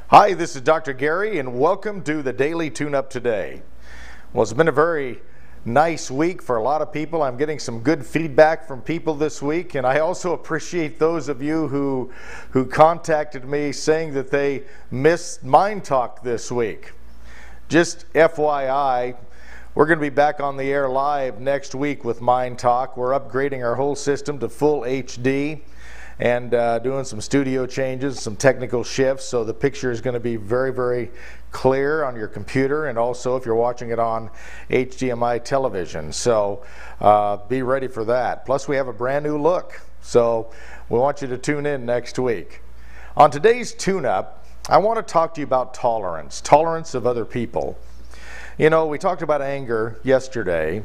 Hi, this is Dr. Gary, and welcome to the Daily Tune-Up Today. Well, it's been a very nice week for a lot of people. I'm getting some good feedback from people this week, and I also appreciate those of you who contacted me saying that they missed Mind Talk this week. Just FYI, we're going to be back on the air live next week with Mind Talk. We're upgrading our whole system to full HD. And doing some studio changes, some technical shifts, so the picture is going to be very, very clear on your computer, and also if you're watching it on HDMI television. So be ready for that. Plus we have a brand new look, so we want you to tune in next week. On today's tune-up, I want to talk to you about tolerance of other people. You know, we talked about anger yesterday,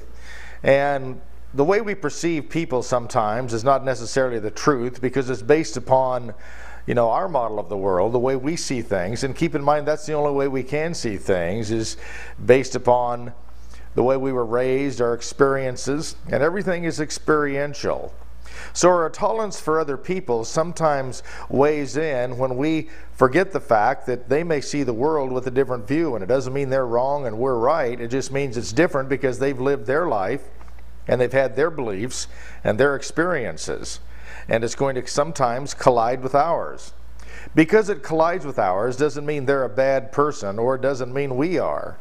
and the way we perceive people sometimes is not necessarily the truth, because it's based upon, our model of the world, the way we see things. And keep in mind, that's the only way we can see things, is based upon the way we were raised, our experiences, and everything is experiential. So our tolerance for other people sometimes weighs in when we forget the fact that they may see the world with a different view. And it doesn't mean they're wrong and we're right. It just means it's different because they've lived their life, and they've had their beliefs and their experiences, and it's going to sometimes collide with ours. Because it collides with ours doesn't mean they're a bad person, or it doesn't mean we are.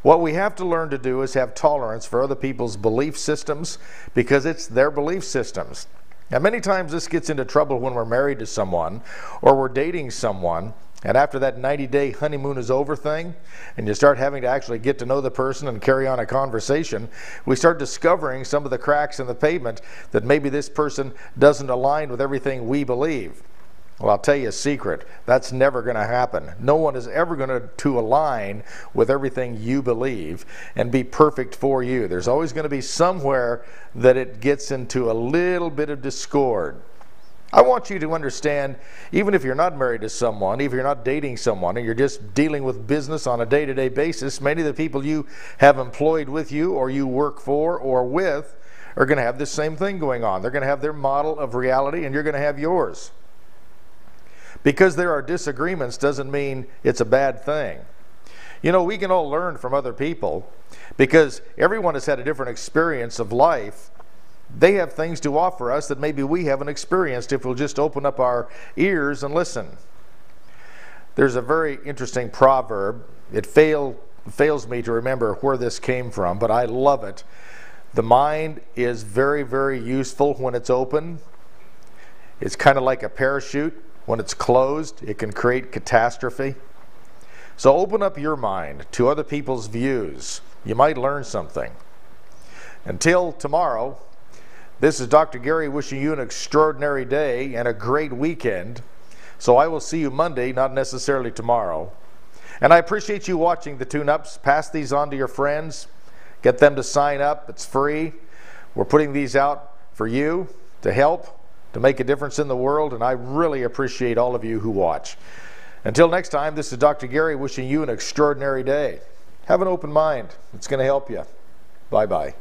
What we have to learn to do is have tolerance for other people's belief systems, because it's their belief systems. Now, many times this gets into trouble when we're married to someone or we're dating someone, and after that 90-day honeymoon is over thing, and you start having to actually get to know the person and carry on a conversation, we start discovering some of the cracks in the pavement that maybe this person doesn't align with everything we believe. Well, I'll tell you a secret. That's never going to happen. No one is ever going to align with everything you believe and be perfect for you. There's always going to be somewhere that it gets into a little bit of discord. I want you to understand, even if you're not married to someone, even if you're not dating someone, and you're just dealing with business on a day-to-day basis, many of the people you have employed with you, or you work for or with, are going to have the same thing going on. They're going to have their model of reality, and you're going to have yours. Because there are disagreements doesn't mean it's a bad thing. We can all learn from other people, because everyone has had a different experience of life. They have things to offer us that maybe we haven't experienced if we'll just open up our ears and listen. There's a very interesting proverb. It fails me to remember where this came from, but I love it. The mind is very, very useful when it's open. It's kind of like a parachute. When it's closed, it can create catastrophe. So open up your mind to other people's views. You might learn something. Until tomorrow, this is Dr. Gary wishing you an extraordinary day and a great weekend. So I will see you Monday, not necessarily tomorrow. And I appreciate you watching the tune-ups. Pass these on to your friends. Get them to sign up. It's free. We're putting these out for you to help, to make a difference in the world, and I really appreciate all of you who watch. Until next time, this is Dr. Gary wishing you an extraordinary day. Have an open mind. It's going to help you. Bye-bye.